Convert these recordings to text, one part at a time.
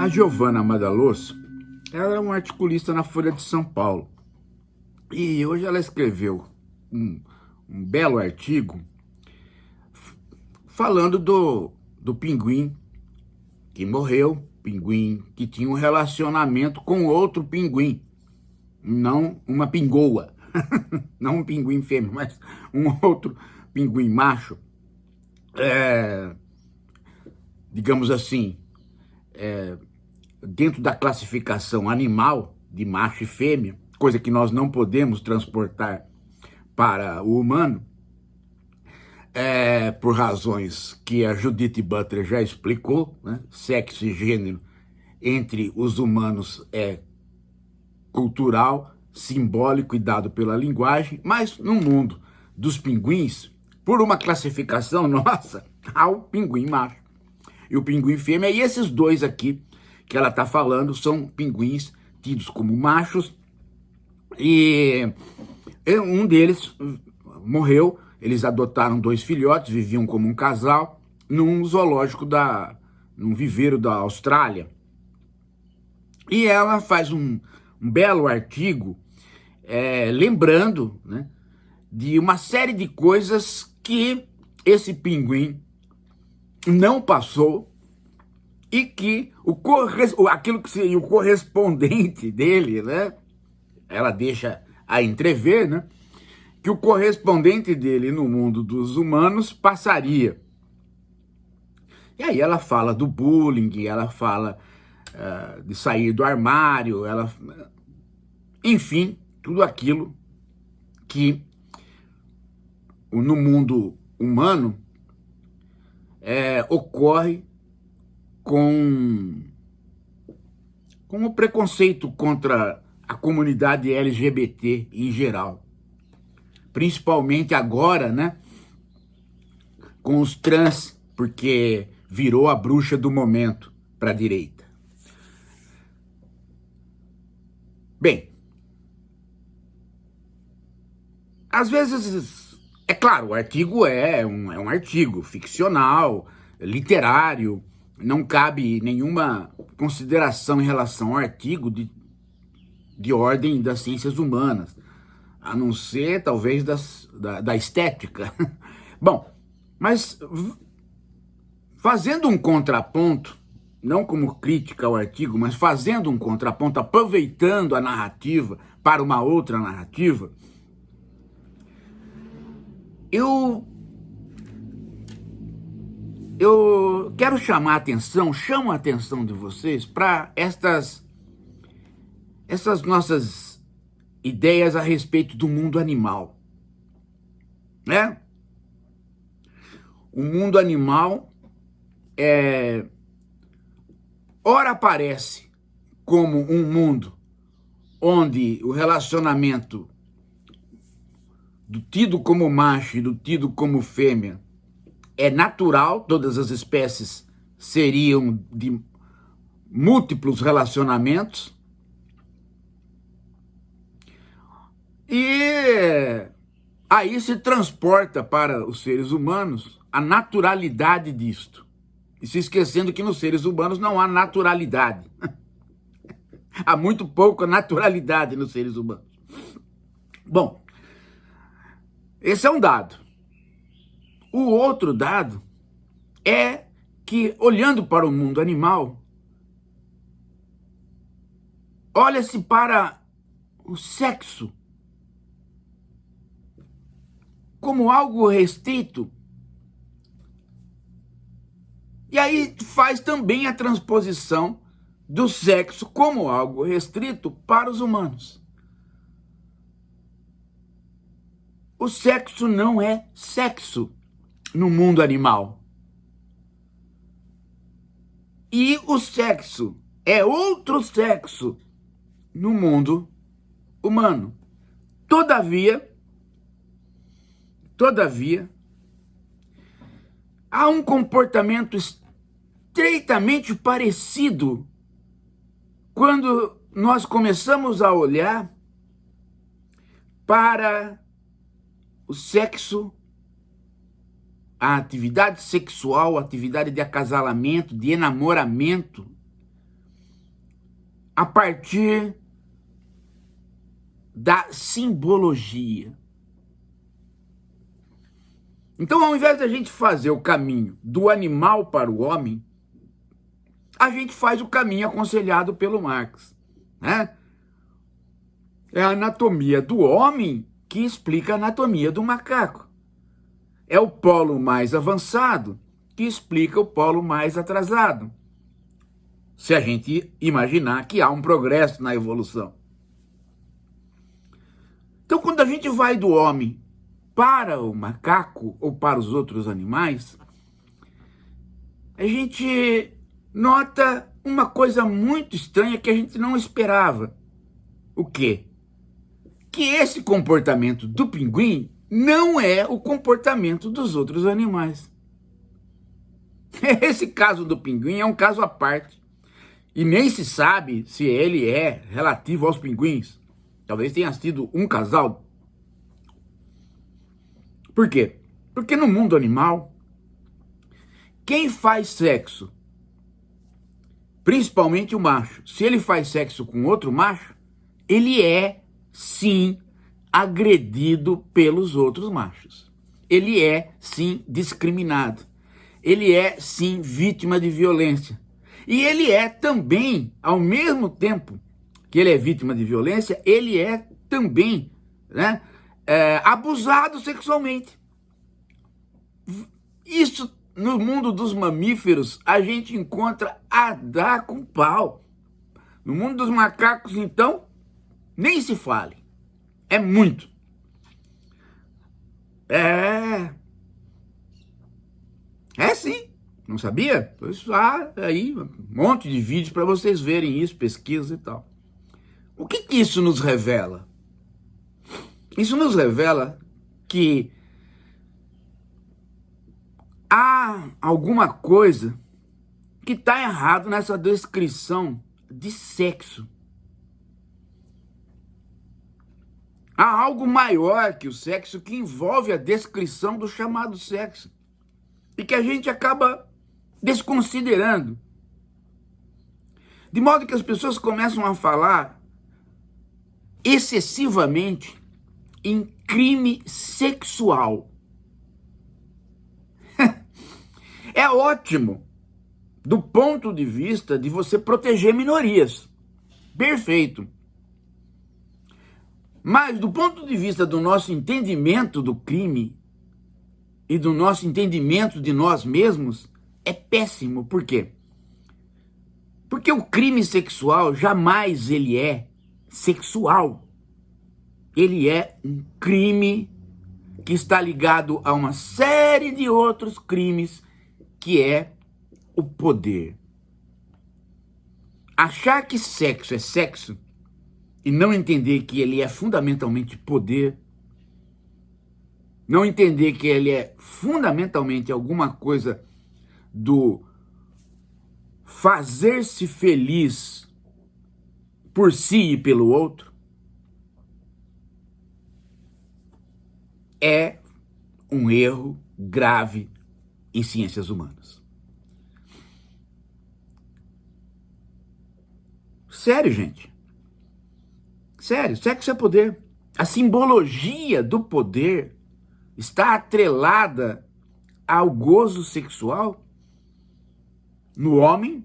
A Giovana Madaloso, ela é uma articulista na Folha de São Paulo. E hoje ela escreveu um belo artigo falando do pinguim que morreu, pinguim que tinha um relacionamento com outro pinguim, não uma pingoa, não um pinguim fêmea, mas um outro pinguim macho, digamos assim, dentro da classificação animal de macho e fêmea, coisa que nós não podemos transportar para o humano, por razões que a Judith Butler já explicou, né? Sexo e gênero entre os humanos é cultural, simbólico e dado pela linguagem, mas no mundo dos pinguins, por uma classificação nossa, há o pinguim macho e o pinguim fêmea, e esses dois aqui que ela está falando são pinguins tidos como machos, e um deles morreu. Eles adotaram 2 filhotes, viviam como um casal, num zoológico, num viveiro da Austrália. E ela faz um belo artigo lembrando, né, de uma série de coisas que esse pinguim não passou e que aquilo que seria o correspondente dele, né, ela deixa a entrever, né, que o correspondente dele no mundo dos humanos passaria. E aí ela fala do bullying, ela fala de sair do armário, enfim, tudo aquilo que no mundo humano ocorre com o preconceito contra a comunidade LGBT em geral. Principalmente agora, né, com os trans, porque virou a bruxa do momento para a direita. Bem, às vezes, é claro, o artigo é um artigo ficcional, literário, não cabe nenhuma consideração em relação ao artigo de ordem das ciências humanas, a não ser, talvez, da estética. Bom, mas fazendo um contraponto, não como crítica ao artigo, mas fazendo um contraponto, aproveitando a narrativa para uma outra narrativa, eu quero chamo a atenção de vocês para essas nossas ideias a respeito do mundo animal, né? O mundo animal ora aparece como um mundo onde o relacionamento do tido como macho e do tido como fêmea é natural, todas as espécies seriam de múltiplos relacionamentos, e aí se transporta para os seres humanos a naturalidade disto. E se esquecendo que nos seres humanos não há naturalidade. Há muito pouca naturalidade nos seres humanos. Bom, esse é um dado. O outro dado é que, olhando para o mundo animal, olha-se para o sexo como algo restrito. E aí faz também a transposição do sexo como algo restrito para os humanos. O sexo não é sexo no mundo animal. E o sexo é outro sexo no mundo humano. Todavia, há um comportamento estreitamente parecido quando nós começamos a olhar para o sexo, a atividade sexual, a atividade de acasalamento, de enamoramento a partir da simbologia. Então, ao invés da gente fazer o caminho do animal para o homem, a gente faz o caminho aconselhado pelo Marx, né? É a anatomia do homem que explica a anatomia do macaco. É o polo mais avançado que explica o polo mais atrasado. Se a gente imaginar que há um progresso na evolução. Então, quando a gente vai do homem para o macaco ou para os outros animais, a gente nota uma coisa muito estranha que a gente não esperava. O quê? Que esse comportamento do pinguim não é o comportamento dos outros animais. Esse caso do pinguim é um caso à parte. E nem se sabe se ele é relativo aos pinguins. Talvez tenha sido um casal. Por quê? Porque no mundo animal, quem faz sexo, principalmente o macho, se ele faz sexo com outro macho, ele é, sim, agredido pelos outros machos. Ele é, sim, discriminado. Ele é, sim, vítima de violência. E ele é também, ao mesmo tempo que ele é vítima de violência, ele é também, né, abusado sexualmente. Isso, no mundo dos mamíferos, a gente encontra a dar com pau. No mundo dos macacos, então, nem se fale. É muito. É sim. Não sabia? Pois aí um monte de vídeos para vocês verem isso, pesquisa e tal. O que isso nos revela? Isso nos revela que há alguma coisa que está errado nessa descrição de sexo. Há algo maior que o sexo que envolve a descrição do chamado sexo e que a gente acaba desconsiderando. De modo que as pessoas começam a falar excessivamente em crime sexual. É ótimo do ponto de vista de você proteger minorias. Perfeito. Mas do ponto de vista do nosso entendimento do crime e do nosso entendimento de nós mesmos, é péssimo. Por quê? Porque o crime sexual jamais ele é sexual. Ele é um crime que está ligado a uma série de outros crimes, que é o poder. Achar que sexo é sexo e não entender que ele é fundamentalmente poder, não entender que ele é fundamentalmente alguma coisa do fazer-se feliz por si e pelo outro, é um erro grave em ciências humanas. Sério, gente. Sério, sexo é poder. A simbologia do poder está atrelada ao gozo sexual no homem.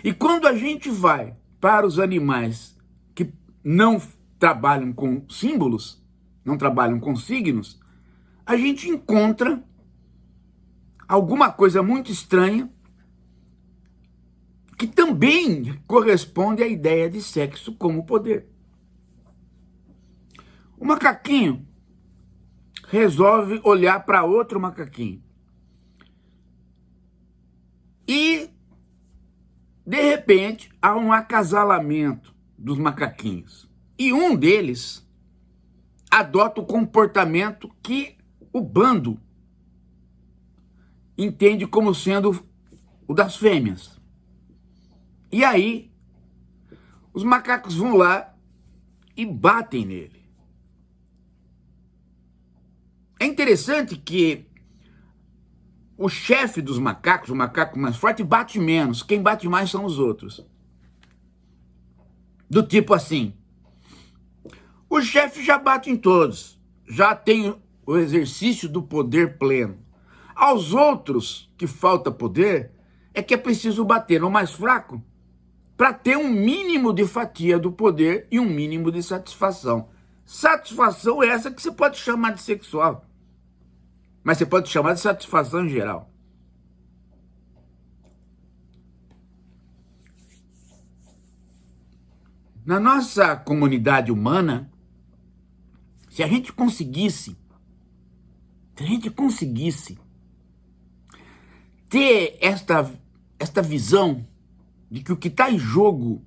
E quando a gente vai para os animais que não trabalham com símbolos, não trabalham com signos, a gente encontra alguma coisa muito estranha que também corresponde à ideia de sexo como poder. O macaquinho resolve olhar para outro macaquinho. E, de repente, há um acasalamento dos macaquinhos. E um deles adota o comportamento que o bando entende como sendo o das fêmeas. E aí, os macacos vão lá e batem nele. É interessante que o chefe dos macacos, o macaco mais forte, bate menos. Quem bate mais são os outros. Do tipo assim, o chefe já bate em todos, já tem o exercício do poder pleno. Aos outros que falta poder, é que é preciso bater no mais fraco para ter um mínimo de fatia do poder e um mínimo de satisfação. Satisfação é essa que você pode chamar de sexual, mas você pode chamar de satisfação em geral. Na nossa comunidade humana, se a gente conseguisse ter esta visão de que o que está em jogo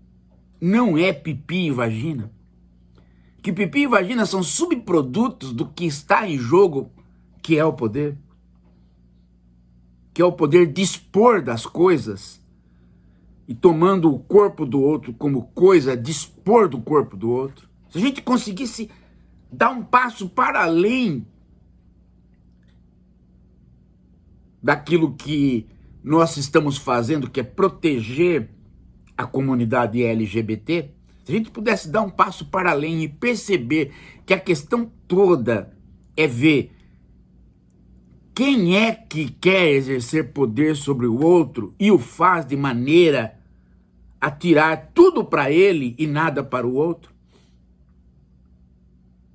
não é pipi e vagina, que pipi e vagina são subprodutos do que está em jogo, que é o poder, que é o poder dispor das coisas, e tomando o corpo do outro como coisa, dispor do corpo do outro. Se a gente conseguisse dar um passo para além daquilo que nós estamos fazendo, que é proteger a comunidade LGBT, se a gente pudesse dar um passo para além e perceber que a questão toda é ver quem é que quer exercer poder sobre o outro e o faz de maneira a tirar tudo para ele e nada para o outro,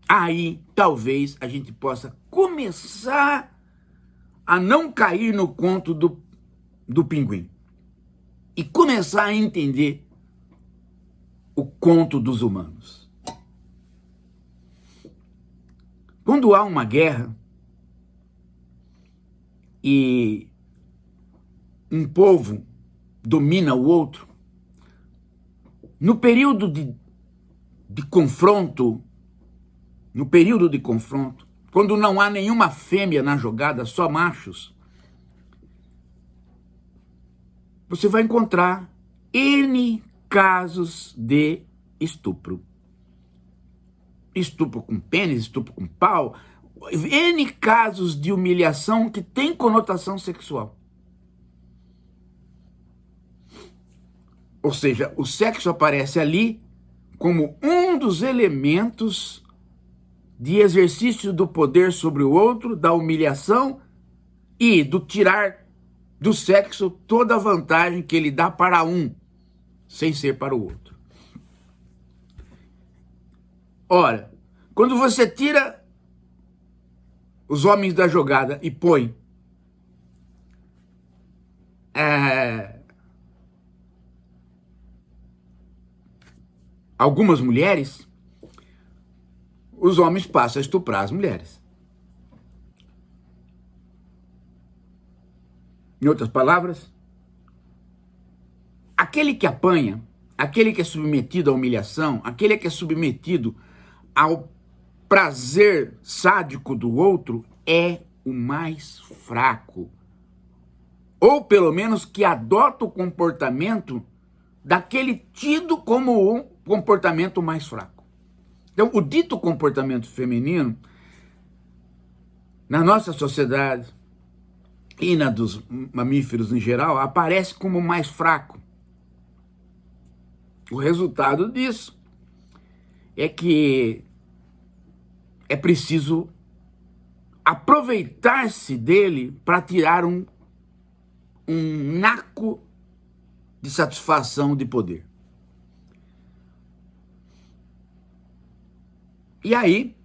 aí talvez a gente possa começar a não cair no conto do pinguim e começar a entender o conto dos humanos. Quando há uma guerra e um povo domina o outro, no período de confronto, quando não há nenhuma fêmea na jogada, só machos, você vai encontrar N casos de estupro. Estupro com pênis, estupro com pau, N casos de humilhação que tem conotação sexual. Ou seja, o sexo aparece ali como um dos elementos de exercício do poder sobre o outro, da humilhação e do tirar do sexo toda a vantagem que ele dá para um, sem ser para o outro. Ora, quando você tira os homens da jogada e põe algumas mulheres, os homens passam a estuprar as mulheres. Em outras palavras, aquele que apanha, aquele que é submetido à humilhação, aquele que é submetido ao prazer sádico do outro é o mais fraco. Ou pelo menos que adota o comportamento daquele tido como um comportamento mais fraco. Então, o dito comportamento feminino, na nossa sociedade e na dos mamíferos em geral, aparece como mais fraco. O resultado disso é que é preciso aproveitar-se dele para tirar um naco de satisfação de poder. E aí,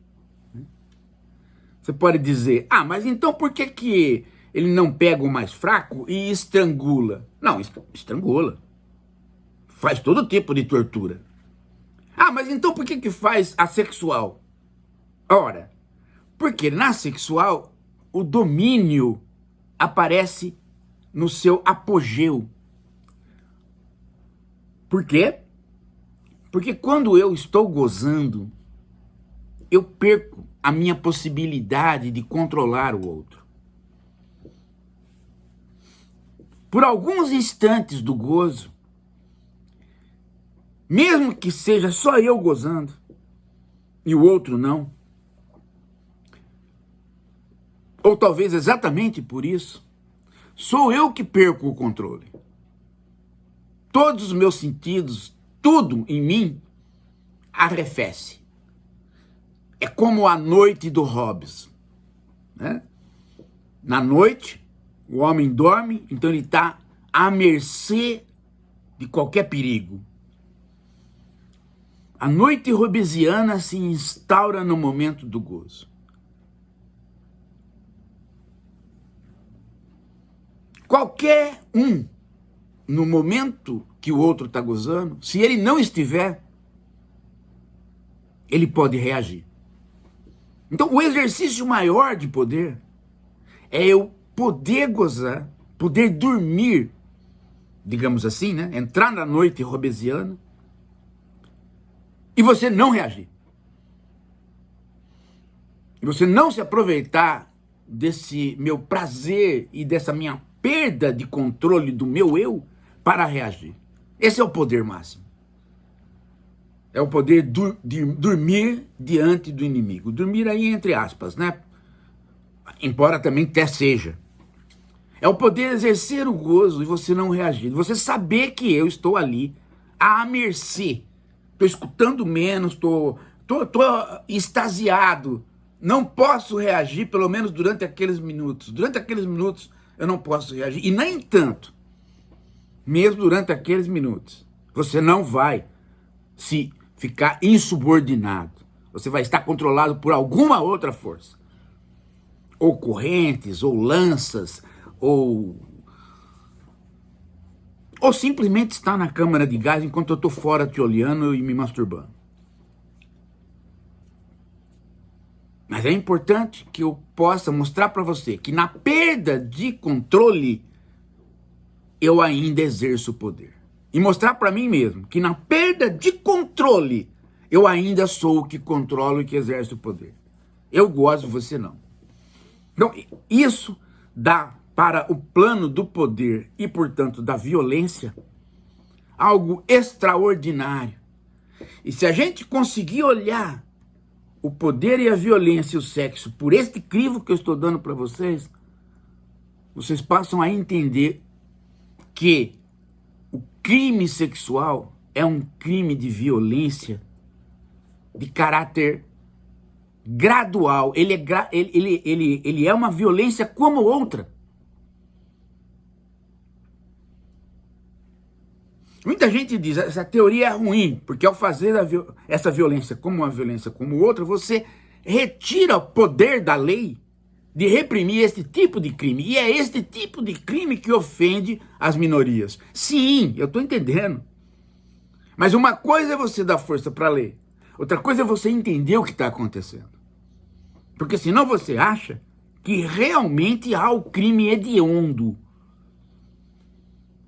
você pode dizer, mas então por que ele não pega o mais fraco e estrangula? Não, estrangula. Faz todo tipo de tortura. Mas então por que faz a sexual? Ora, porque na sexual o domínio aparece no seu apogeu. Por quê? Porque quando eu estou gozando, eu perco a minha possibilidade de controlar o outro. Por alguns instantes do gozo, mesmo que seja só eu gozando e o outro não, ou talvez exatamente por isso, sou eu que perco o controle. Todos os meus sentidos, tudo em mim arrefece. É como a noite do Hobbes, né? Na noite, o homem dorme, então ele está à mercê de qualquer perigo. A noite hobbesiana se instaura no momento do gozo. Qualquer um, no momento que o outro está gozando, se ele não estiver, ele pode reagir. Então, o exercício maior de poder é eu poder gozar, poder dormir, digamos assim, né? Entrar na noite hobbesiana e você não reagir. E você não se aproveitar desse meu prazer e dessa minha perda de controle do meu eu para reagir. Esse é o poder máximo. É o poder de dormir diante do inimigo. Dormir aí entre aspas, né? Embora também até seja. É o poder exercer o gozo e você não reagir. Você saber que eu estou ali à mercê. Estou escutando menos, estou extasiado. Não posso reagir, pelo menos durante aqueles minutos. Durante aqueles minutos eu não posso reagir. E nem tanto. Mesmo durante aqueles minutos. Você não vai se ficar insubordinado. Você vai estar controlado por alguma outra força. Ou correntes, ou lanças, ou simplesmente estar na câmara de gás enquanto eu estou fora te olhando e me masturbando. Mas é importante que eu possa mostrar para você que na perda de controle eu ainda exerço o poder. E mostrar para mim mesmo que na perda de controle eu ainda sou o que controlo e que exerce o poder. Eu gozo, você não. Então, isso dá para o plano do poder e, portanto, da violência, algo extraordinário. E se a gente conseguir olhar o poder e a violência e o sexo por este crivo que eu estou dando para vocês, vocês passam a entender que o crime sexual é um crime de violência de caráter gradual. Ele é uma violência como outra. Muita gente diz, essa teoria é ruim, porque ao fazer essa violência como uma violência como outra, você retira o poder da lei de reprimir este tipo de crime. E é este tipo de crime que ofende as minorias. Sim, eu estou entendendo. Mas uma coisa é você dar força para a lei. Outra coisa é você entender o que está acontecendo. Porque senão você acha que realmente há o crime hediondo.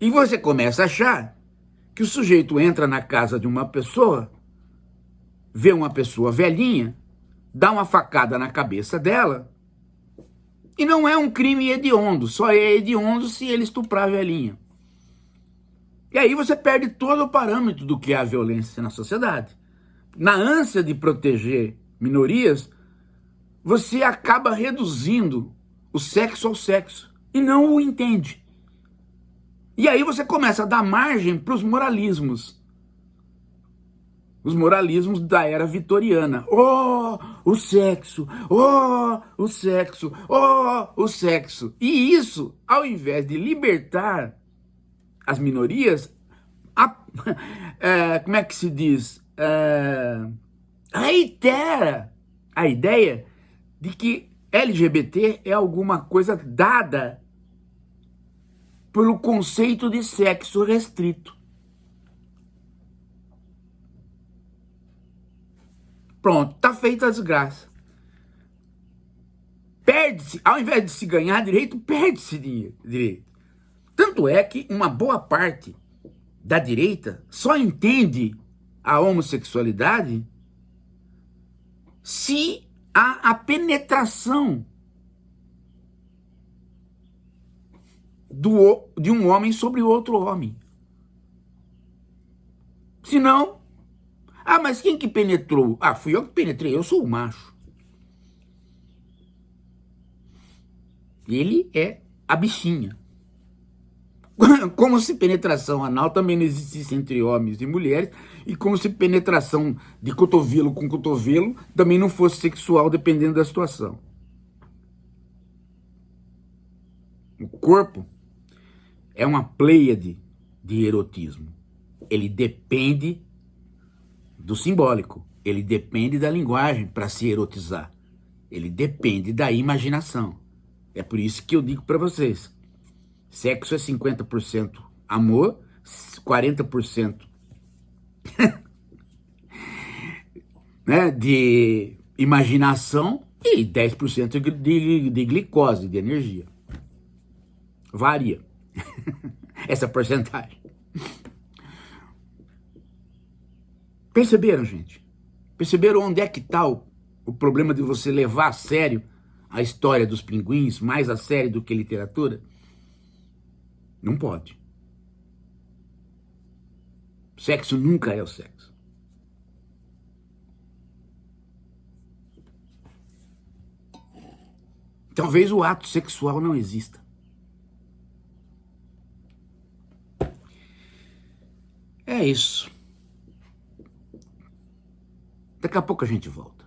E você começa a achar que o sujeito entra na casa de uma pessoa, vê uma pessoa velhinha, dá uma facada na cabeça dela, e não é um crime hediondo, só é hediondo se ele estuprar a velhinha. E aí você perde todo o parâmetro do que é a violência na sociedade. Na ânsia de proteger minorias, você acaba reduzindo o sexo ao sexo, e não o entende. E aí você começa a dar margem para os moralismos. Os moralismos da era vitoriana. Oh, o sexo! Oh, o sexo! Oh, o sexo! E isso, ao invés de libertar as minorias, como é que se diz? Reitera a ideia de que LGBT é alguma coisa dada pelo conceito de sexo restrito. Pronto, tá feita a desgraça. Perde-se, ao invés de se ganhar direito, perde-se direito. Tanto é que uma boa parte da direita só entende a homossexualidade se há a penetração de um homem sobre outro homem. Senão, mas quem que penetrou? Fui eu que penetrei, eu sou o macho. Ele é a bichinha. Como se penetração anal também não existisse entre homens e mulheres, e como se penetração de cotovelo com cotovelo também não fosse sexual, dependendo da situação. O corpo é uma pleiade de erotismo. Ele depende do simbólico, ele depende da linguagem para se erotizar, ele depende da imaginação. É por isso que eu digo para vocês, sexo é 50% amor, 40% né, de imaginação e 10% de glicose, de energia. Varia essa porcentagem. Perceberam, gente? Perceberam onde é que está o problema de você levar a sério a história dos pinguins, mais a sério do que literatura? Não pode. Sexo nunca é o sexo. Talvez o ato sexual não exista. É isso. Daqui a pouco a gente volta.